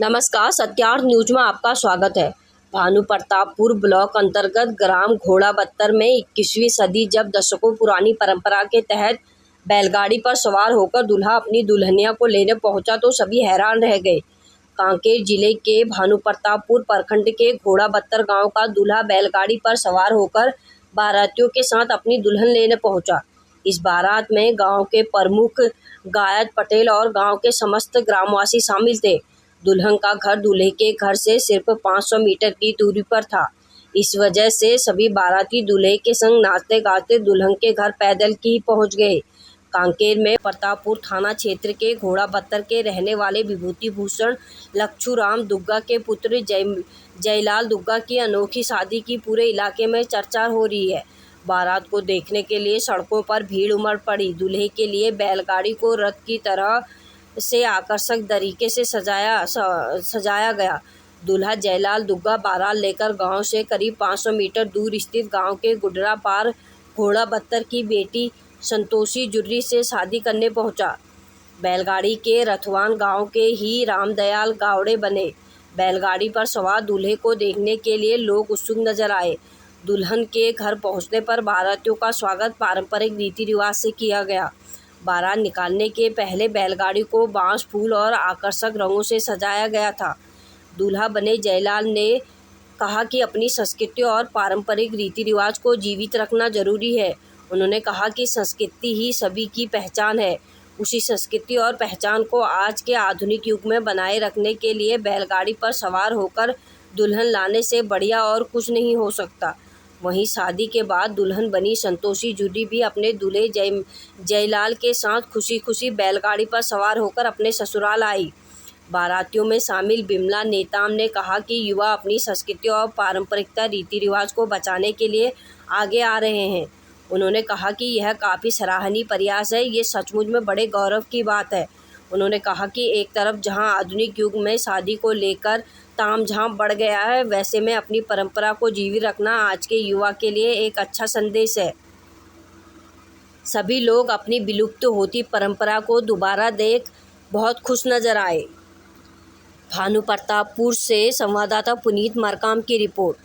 नमस्कार, सत्यार्थ न्यूज में आपका स्वागत है। भानु प्रतापपुर ब्लॉक अंतर्गत ग्राम घोड़ाबत्तर में 21वीं सदी जब दशकों पुरानी परंपरा के तहत बैलगाड़ी पर सवार होकर दूल्हा अपनी दुल्हनिया को लेने पहुंचा तो सभी हैरान रह गए। कांकेर जिले के भानु प्रतापपुर प्रखंड के घोड़ाबत्तर गांव का दूल्हा बैलगाड़ी पर सवार होकर बारातियों के साथ अपनी दुल्हन लेने पहुंचा। इस बारात में गांव के प्रमुख गायत पटेल और गांव के समस्त ग्रामवासी शामिल थे। दुल्हन का घर दूल्हे के घर से सिर्फ 500 मीटर की दूरी पर था। इस वजह से सभी बाराती दूल्हे के संग नाचते गाते दुल्हन के घर पैदल ही पहुंच गए। कांकेर में प्रतापपुर थाना क्षेत्र के घोड़ाबत्तर के रहने वाले विभूति भूषण लक्षूराम दुग्गा के पुत्र जयलाल दुग्गा की अनोखी शादी की पूरे इलाके में चर्चा हो रही है। बारात को देखने के लिए सड़कों पर भीड़ उमड़ पड़ी। दूल्हे के लिए बैलगाड़ी को रथ की तरह से आकर्षक तरीके से सजाया गया। दूल्हा जयलाल दुग्गा बारात लेकर गांव से करीब 500 मीटर दूर स्थित गांव के गुडरा पार घोड़ाबत्तर की बेटी संतोषी जुर्री से शादी करने पहुंचा। बैलगाड़ी के रथवान गांव के ही रामदयाल गावड़े बने। बैलगाड़ी पर सवार दूल्हे को देखने के लिए लोग उत्सुक नजर आए। दुल्हन के घर पहुंचने पर बारातियों का स्वागत पारंपरिक रीति रिवाज से किया गया। बारात निकालने के पहले बैलगाड़ी को बांस, फूल और आकर्षक रंगों से सजाया गया था। दूल्हा बने जयलाल ने कहा कि अपनी संस्कृति और पारंपरिक रीति रिवाज को जीवित रखना जरूरी है। उन्होंने कहा कि संस्कृति ही सभी की पहचान है। उसी संस्कृति और पहचान को आज के आधुनिक युग में बनाए रखने के लिए बैलगाड़ी पर सवार होकर दुल्हन लाने से बढ़िया और कुछ नहीं हो सकता। वहीं शादी के बाद दुल्हन बनी संतोषी जुर्री भी अपने दूल्हे जयलाल के साथ खुशी खुशी बैलगाड़ी पर सवार होकर अपने ससुराल आई। बारातियों में शामिल बिमला नेताम ने कहा कि युवा अपनी संस्कृति और पारंपरिकता रीति रिवाज को बचाने के लिए आगे आ रहे हैं। उन्होंने कहा कि यह काफ़ी सराहनीय प्रयास है। ये सचमुच में बड़े गौरव की बात है। उन्होंने कहा कि एक तरफ जहां आधुनिक युग में शादी को लेकर तामझाम बढ़ गया है, वैसे में अपनी परंपरा को जीवित रखना आज के युवा के लिए एक अच्छा संदेश है। सभी लोग अपनी विलुप्त होती परंपरा को दोबारा देख बहुत खुश नजर आए। भानु प्रतापपुर से संवाददाता पुनीत मरकाम की रिपोर्ट।